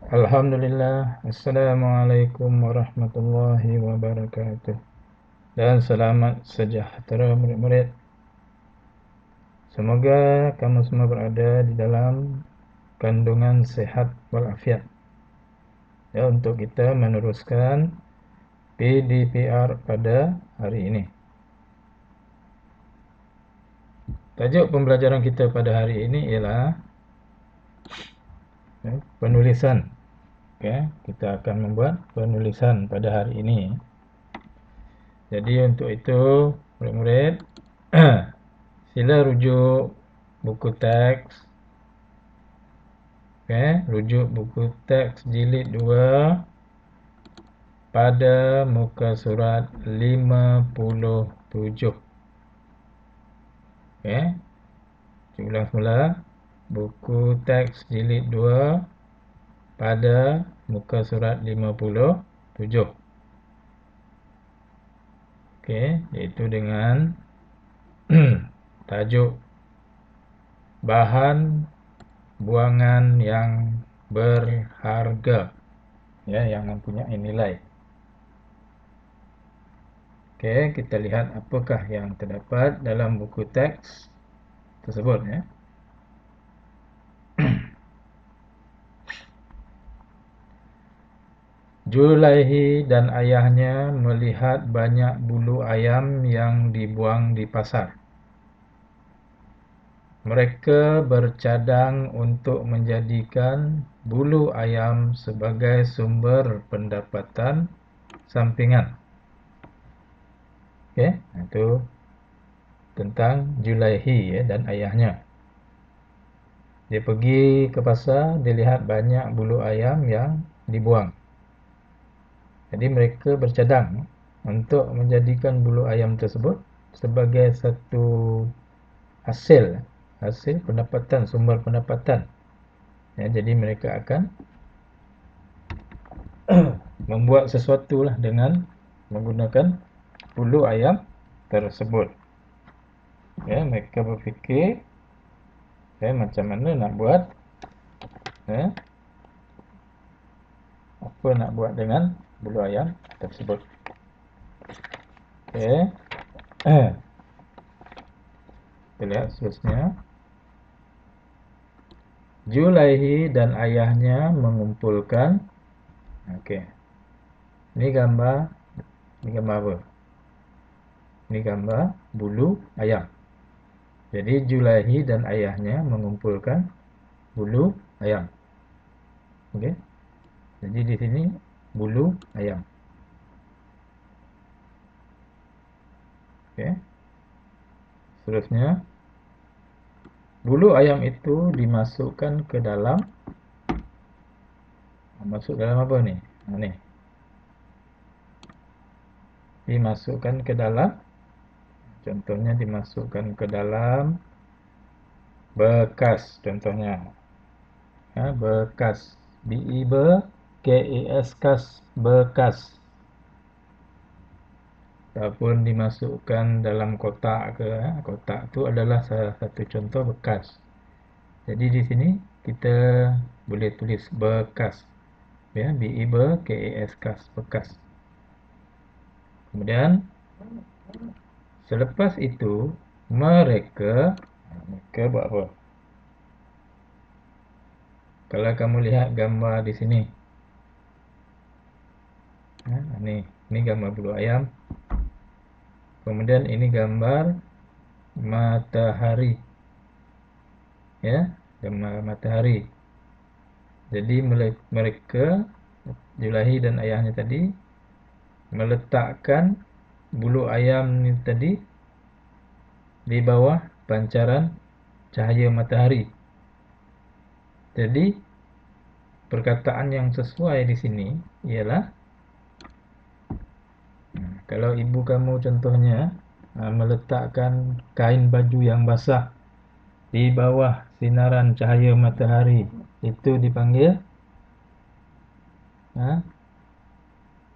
Alhamdulillah, Assalamualaikum warahmatullahi wabarakatuh. Dan selamat sejahtera murid-murid. Semoga kamu semua berada di dalam kandungan sehat walafiat. Ya, untuk kita meneruskan PDPR pada hari ini. Tajuk pembelajaran kita pada hari ini ialah penulisan. Okay, kita akan membuat penulisan pada hari ini. Jadi untuk itu, murid-murid, sila rujuk buku teks. Rujuk buku teks jilid 2 pada muka surat 57. Ulang semula. Buku teks jilid 2 pada muka surat 57. Iaitu dengan tajuk bahan buangan yang berharga, yang mempunyai nilai. Kita lihat apakah yang terdapat dalam buku teks tersebut. Julaihi dan ayahnya melihat banyak bulu ayam yang dibuang di pasar. Mereka bercadang untuk menjadikan bulu ayam sebagai sumber pendapatan sampingan. Itu tentang Julaihi dan ayahnya. Dia pergi ke pasar, dia lihat banyak bulu ayam yang dibuang. Jadi mereka bercadang untuk menjadikan bulu ayam tersebut sebagai satu hasil pendapatan, sumber pendapatan. Jadi mereka akan membuat sesuatu lah dengan menggunakan bulu ayam tersebut. Mereka berfikir macam mana nak buat, apa nak buat dengan bulu ayam tersebut. Kita lihat seterusnya. Julaihi dan ayahnya mengumpulkan. Ini gambar apa? Ini gambar bulu ayam. Jadi Julaihi dan ayahnya mengumpulkan bulu ayam. Jadi di sini bulu ayam. Seterusnya, bulu ayam itu dimasukkan ke dalam. Masuk dalam apa ni? Ni. Dimasukkan ke dalam. Contohnya dimasukkan ke dalam bekas. Contohnya bekas. B-E-K-A-S, kas, bekas. Ataupun dimasukkan dalam kotak ke. Kotak tu adalah salah satu contoh bekas. Jadi di sini kita boleh tulis bekas. B-E-K-A-S, kas, bekas. Kemudian selepas itu mereka buat apa? Kalau kamu lihat gambar di sini, ini gambar bulu ayam. Kemudian ini gambar matahari. Gambar matahari. Jadi mereka, Julaihi dan ayahnya tadi, meletakkan bulu ayam ni tadi di bawah pancaran cahaya matahari. Jadi perkataan yang sesuai di sini ialah, kalau ibu kamu contohnya meletakkan kain baju yang basah di bawah sinaran cahaya matahari, itu dipanggil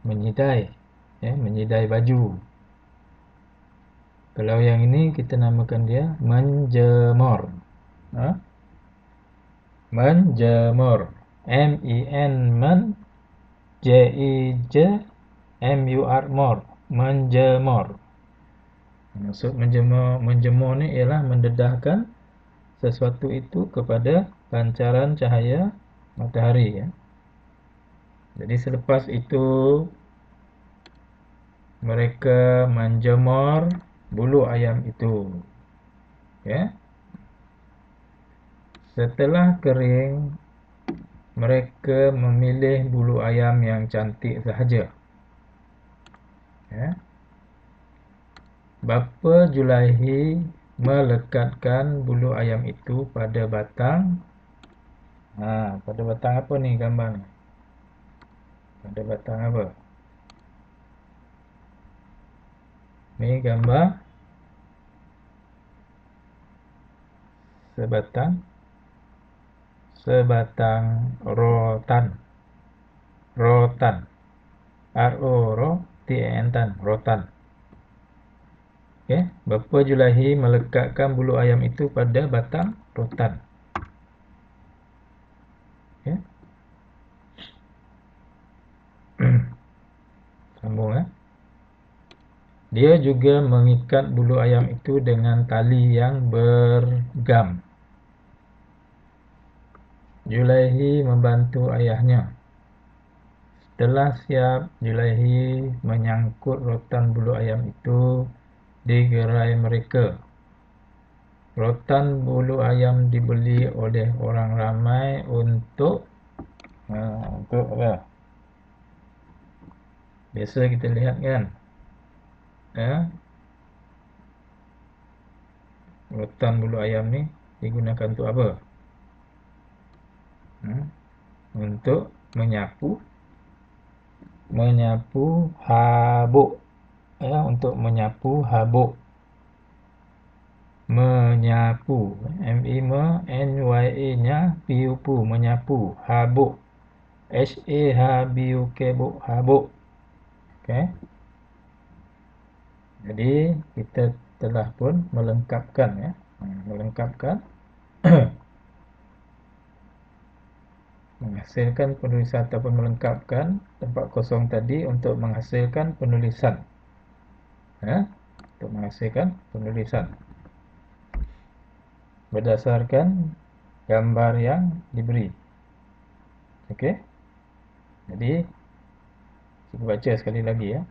menyidai. Menyidai baju. Kalau yang ini kita namakan dia menjemur. Menjemur. M-I-N men, J-I-J-M-U-R more. Menjemur. Maksud menjemur ni ialah mendedahkan sesuatu itu kepada pancaran cahaya matahari, ya. Jadi selepas itu mereka menjemur bulu ayam itu, ya. Setelah kering, mereka memilih bulu ayam yang cantik sahaja, ya. Bapa Julaihi melekatkan bulu ayam itu pada batang. Pada batang apa ni gambar ni? Pada batang apa? Ni gambar sebatang rotan. Rotan. R-O-R-O-T-A-N, rotan. Okay. Bapa Julaihi melekatkan bulu ayam itu pada batang rotan. Okay. Sambung, ya. Dia juga mengikat bulu ayam itu dengan tali yang bergam. Julaihi membantu ayahnya. Setelah siap, Julaihi menyangkut rotan bulu ayam itu di gerai mereka. Rotan bulu ayam dibeli oleh orang ramai untuk apa? Biasa kita lihat kan, rotan bulu ayam ni digunakan untuk apa? Untuk menyapu habuk, ya, untuk menyapu habuk. Menyapu, M-E-N-Y-A nya P-U-P, menyapu habuk, H-A-H-B-U-K, habuk. Okay. Jadi kita telah pun melengkapkan, ya, melengkapkan menghasilkan penulisan ataupun melengkapkan tempat kosong tadi untuk menghasilkan penulisan, ya, untuk menghasilkan penulisan berdasarkan gambar yang diberi. Okey. Jadi kita baca sekali lagi, ya.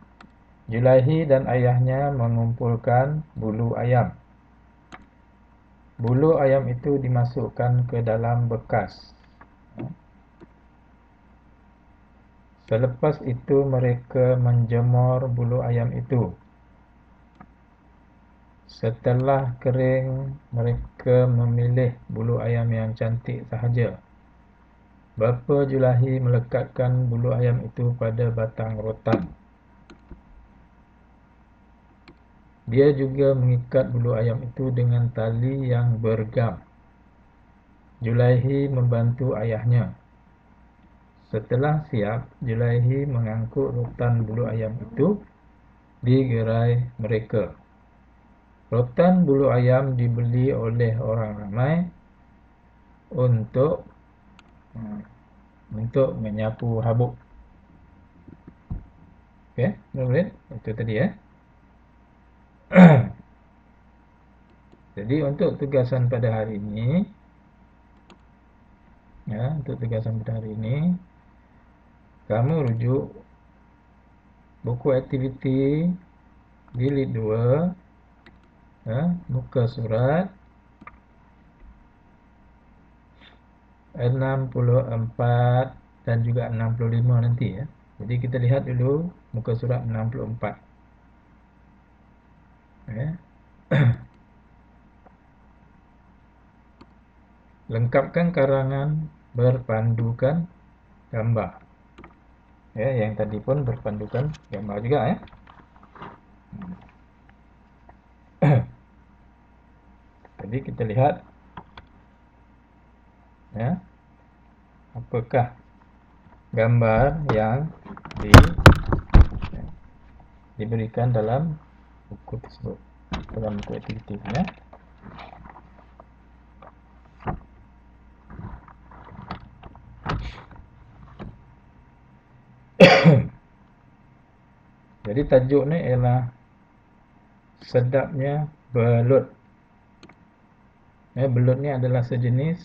Julaihi dan ayahnya mengumpulkan bulu ayam. Bulu ayam itu dimasukkan ke dalam bekas. Selepas itu mereka menjemur bulu ayam itu. Setelah kering, mereka memilih bulu ayam yang cantik sahaja. Bapa Julaihi melekatkan bulu ayam itu pada batang rotan. Dia juga mengikat bulu ayam itu dengan tali yang bergam. Julaihi membantu ayahnya. Setelah siap, Julaihi mengangkut rotan bulu ayam itu di gerai mereka. Rotan bulu ayam dibeli oleh orang ramai untuk menyapu habuk. Okey, boleh? Itu tadi, ya. Jadi untuk tugasan pada hari ini, kamu rujuk buku aktiviti jilid 2, muka surat 64 dan juga 65 nanti, ya. Jadi kita lihat dulu muka surat 64. Lengkapkan karangan berpandukan gambar. Ya, yang tadi pun berpandukan gambar juga, ya. Jadi kita lihat, ya, apakah gambar yang diberikan dalam buku tersebut, dalam buku aktiviti, ya. Jadi tajuk ni ialah sedapnya belut. Belut ni adalah sejenis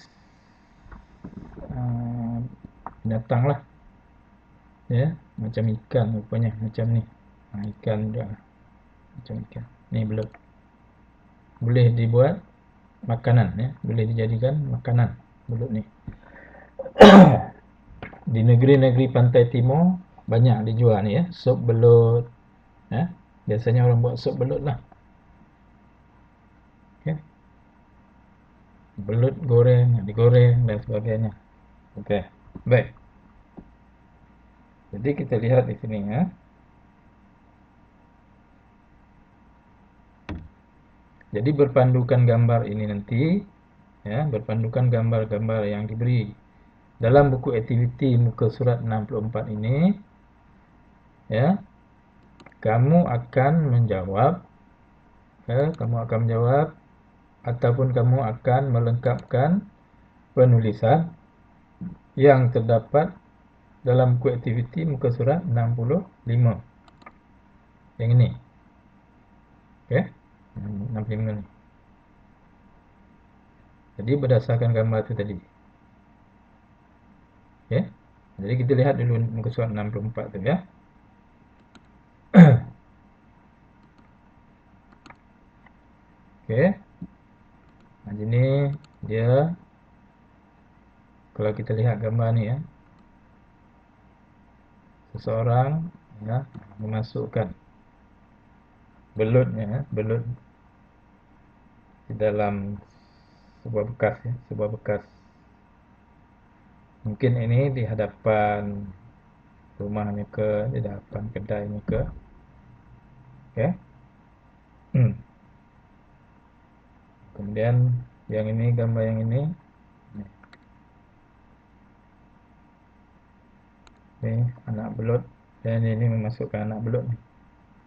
binatang lah. Macam ikan rupanya, macam ni. Ikan juga lah. Macam ikan. Ni belut. Boleh dibuat makanan, boleh dijadikan makanan belut ni. Di negeri-negeri pantai timur banyak dijual ni, sup belut. Biasanya orang buat sup belut lah. Belut goreng, digoreng dan sebagainya. Okey. Baik. Jadi kita lihat di sini, Jadi berpandukan gambar ini nanti, berpandukan gambar-gambar yang diberi dalam buku aktiviti muka surat 64 ini, kamu akan menjawab, ataupun kamu akan melengkapkan penulisan yang terdapat dalam buku aktiviti muka surat 65. Yang ini. Okey. 65 ni. Jadi berdasarkan gambar itu tadi. Okey. Jadi kita lihat dulu muka surat 64 tu, ya. Okey. Jadi ni dia, kalau kita lihat gambar ni, seseorang memasukkan belutnya, belut di dalam sebuah bekas. Mungkin ini di hadapan rumahnya ke, di hadapan kedainya ke. Okey. Kemudian yang ini, gambar yang ini. Ni anak belut, dan ini memasukkan anak belut ni.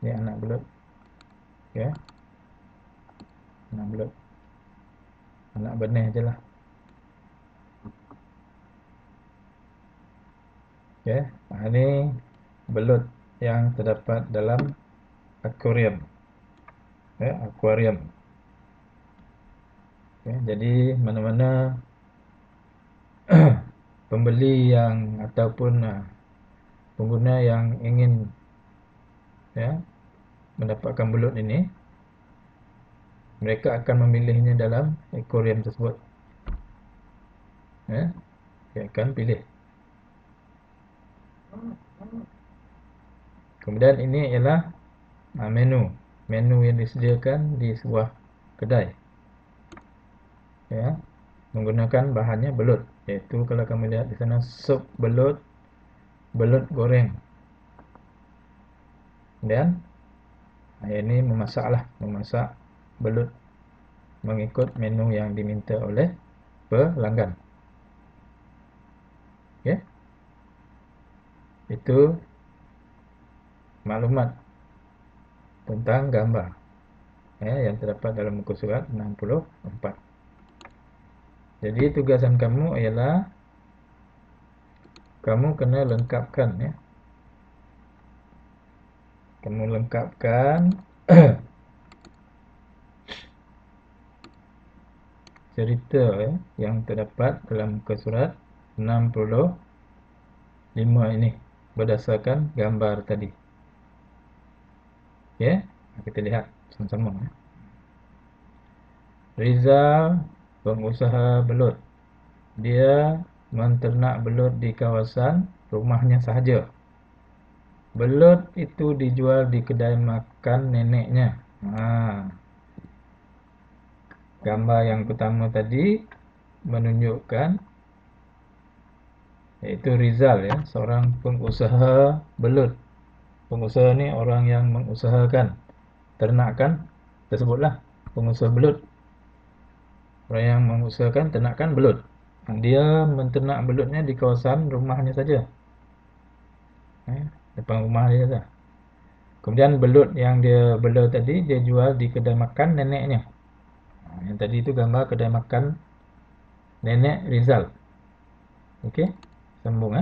Ni anak belut. Okey. Anak belut. Anak benih je lah. Okey. Ini belut yang terdapat dalam akuarium. Akuarium. Jadi mana-mana pembeli yang ataupun pengguna yang ingin mendapatkan belut ini, mereka akan memilihnya dalam akuarium tersebut. Dia akan pilih. Kemudian ini ialah menu yang disediakan di sebuah kedai, menggunakan bahannya belut, iaitu kalau kamu lihat di sana, sup belut, belut goreng. Dan ini memasak belut mengikut menu yang diminta oleh pelanggan. Okey. Itu maklumat tentang gambar yang terdapat dalam muka surat 64. Jadi tugasan kamu ialah kamu kena lengkapkan, kamu lengkapkan cerita yang terdapat dalam muka surat 65 ini berdasarkan gambar tadi. Okey, kita lihat sama-sama. Rizal, pengusaha belut. Dia menternak belut di kawasan rumahnya sahaja. Belut itu dijual di kedai makan neneknya. Gambar yang pertama tadi menunjukkan iaitu Rizal, seorang pengusaha belut. Pengusaha ni orang yang mengusahakan ternakan tersebutlah, pengusaha belut. Orang yang mengusahakan ternakan belut. Dia menternak belutnya di kawasan rumahnya saja, depan rumah dia saja. Kemudian belut yang dia bela tadi, dia jual di kedai makan neneknya. Yang tadi itu gambar kedai makan nenek Rizal. Okey, sambung.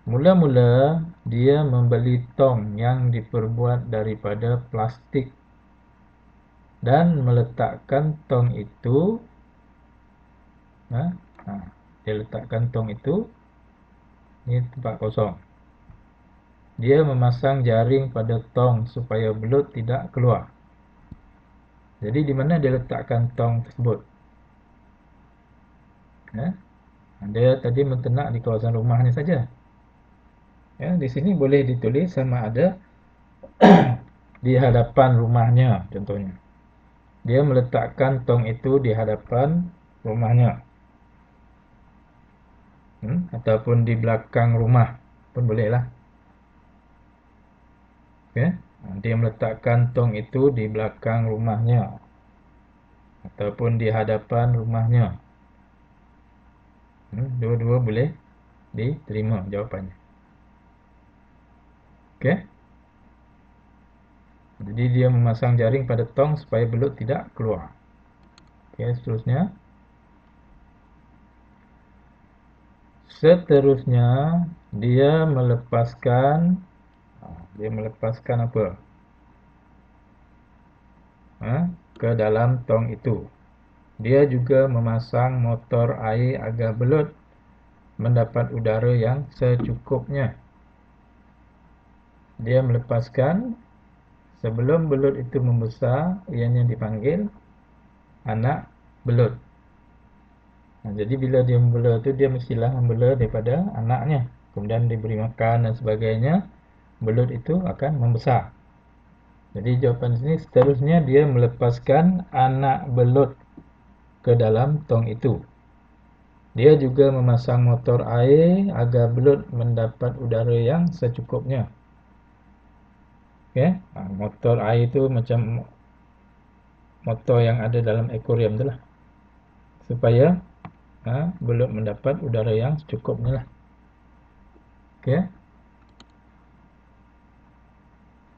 Mula-mula dia membeli tong yang diperbuat daripada plastik dan meletakkan tong itu dia letakkan tong itu ini tempat kosong. Dia memasang jaring pada tong supaya belut tidak keluar. Jadi di mana dia letakkan tong tersebut? Dia tadi menternak di kawasan rumahnya saja. Di sini boleh ditulis sama ada di hadapan rumahnya contohnya. Dia meletakkan tong itu di hadapan rumahnya. Ataupun di belakang rumah pun bolehlah. Dia meletakkan tong itu di belakang rumahnya ataupun di hadapan rumahnya. Dua-dua boleh diterima jawapannya. Okey. Jadi dia memasang jaring pada tong supaya belut tidak keluar. Okey, seterusnya dia melepaskan apa? Ke dalam tong itu. Dia juga memasang motor air agar belut mendapat udara yang secukupnya. Dia melepaskan sebelum belut itu membesar, ianya dipanggil anak belut. Jadi bila dia membela tu, dia mestilah membela daripada anaknya, kemudian diberi makan dan sebagainya, belut itu akan membesar. Jadi jawapan di sini seterusnya dia melepaskan anak belut ke dalam tong itu. Dia juga memasang motor air agar belut mendapat udara yang secukupnya. Motor air itu macam motor yang ada dalam akuarium tu lah, supaya belut mendapat udara yang secukupnya lah.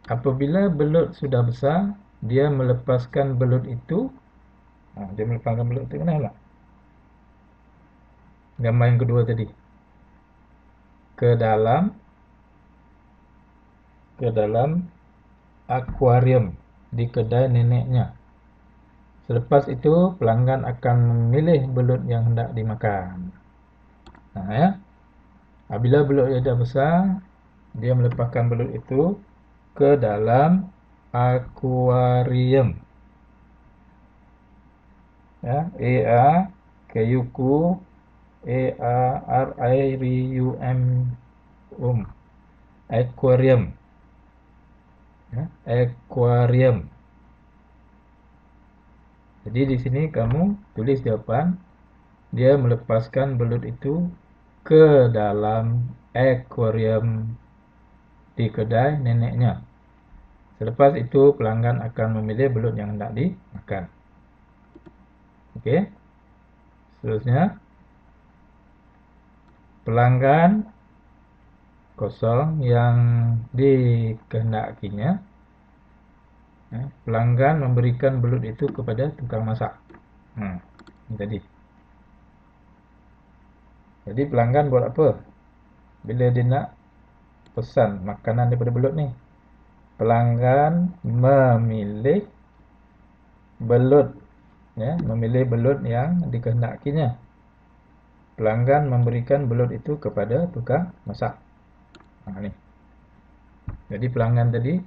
Apabila belut sudah besar, dia melepaskan belut itu. Dia melepaskan belut itu kenapa? Gambar yang kedua tadi. Ke dalam akuarium di kedai neneknya. Selepas itu pelanggan akan memilih belut yang hendak dimakan. Apabila belut dia dah besar, dia melepaskan belut itu ke dalam akuarium. Aquarium. Aquarium. Aquarium. Jadi di sini kamu tulis jawapan. Dia melepaskan belut itu ke dalam akuarium di kedai neneknya. Selepas itu pelanggan akan memilih belut yang hendak dimakan. Okey. Seterusnya pelanggan kosong yang dikehendakinya. Pelanggan memberikan belut itu kepada tukang masak. Jadi pelanggan buat apa? Bila dia nak pesan makanan daripada belut ni, pelanggan memilih belut, memilih belut yang dikehendakinya. Pelanggan memberikan belut itu kepada tukang masak. Ni. Jadi pelanggan tadi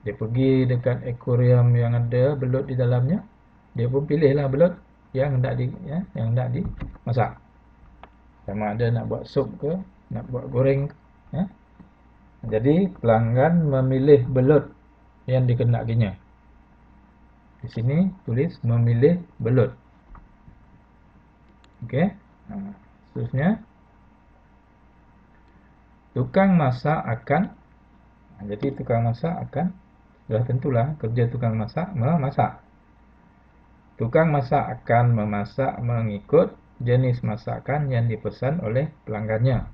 dia pergi dekat akuarium yang ada belut di dalamnya, dia pun pilihlah belut yang hendak dimasak. Sama ada nak buat sup ke, nak buat goreng ke. Jadi pelanggan memilih belut yang dikehendakinya. Di sini tulis memilih belut. Okey. Seterusnya tukang masak akan jadi tukang masak akan sudah tentulah kerja tukang masak memasak. Tukang masak akan memasak mengikut jenis masakan yang dipesan oleh pelanggannya,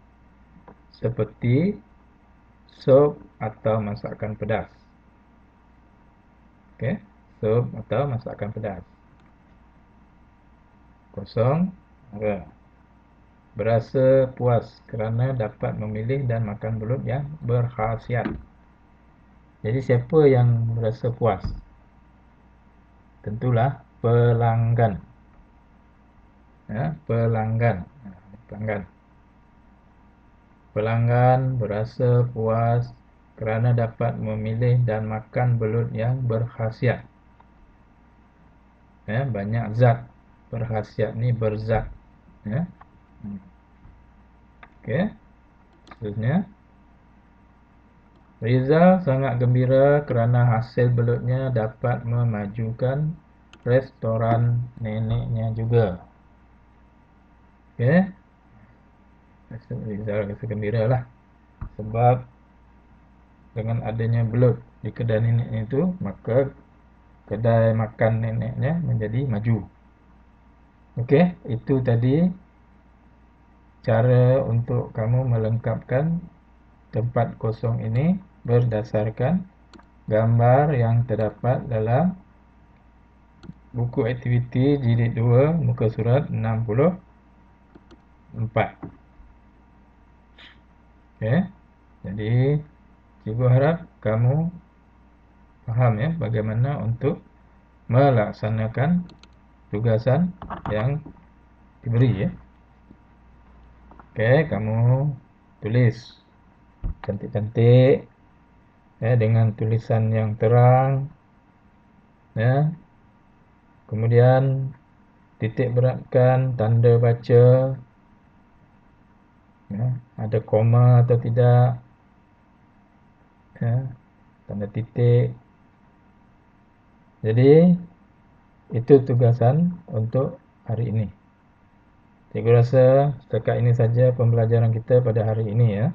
seperti sup atau masakan pedas. Sup atau masakan pedas. Kosong. berasa puas kerana dapat memilih dan makan belut yang berkhasiat. Jadi siapa yang merasa puas? Tentulah pelanggan. Ya, pelanggan. Pelanggan. Pelanggan berasa puas kerana dapat memilih dan makan belut yang berkhasiat. Ya, banyak zat. Berkhasiat ni berzat. Ya. Okey. Seterusnya, Rizal sangat gembira kerana hasil belutnya dapat memajukan restoran neneknya juga. Okey. Rizal rasa gembira lah. Sebab dengan adanya belut di kedai neneknya itu, maka kedai makan neneknya menjadi maju. Okey, itu tadi cara untuk kamu melengkapkan tempat kosong ini berdasarkan gambar yang terdapat dalam buku aktiviti jilid 2 muka surat 64. Okey. Jadi cikgu harap kamu faham ya bagaimana untuk melaksanakan tugasan yang diberi ya. Okey, kamu tulis cantik-cantik ya dengan tulisan yang terang ya. Kemudian titik beratkan tanda baca ya, ada koma atau tidak ya, tanda titik. Jadi itu tugasan untuk hari ini. Cikgu rasa setakat ini saja pembelajaran kita pada hari ini ya.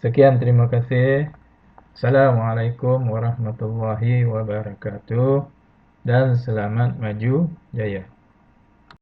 Sekian, terima kasih. Assalamualaikum warahmatullahi wabarakatuh dan selamat maju jaya.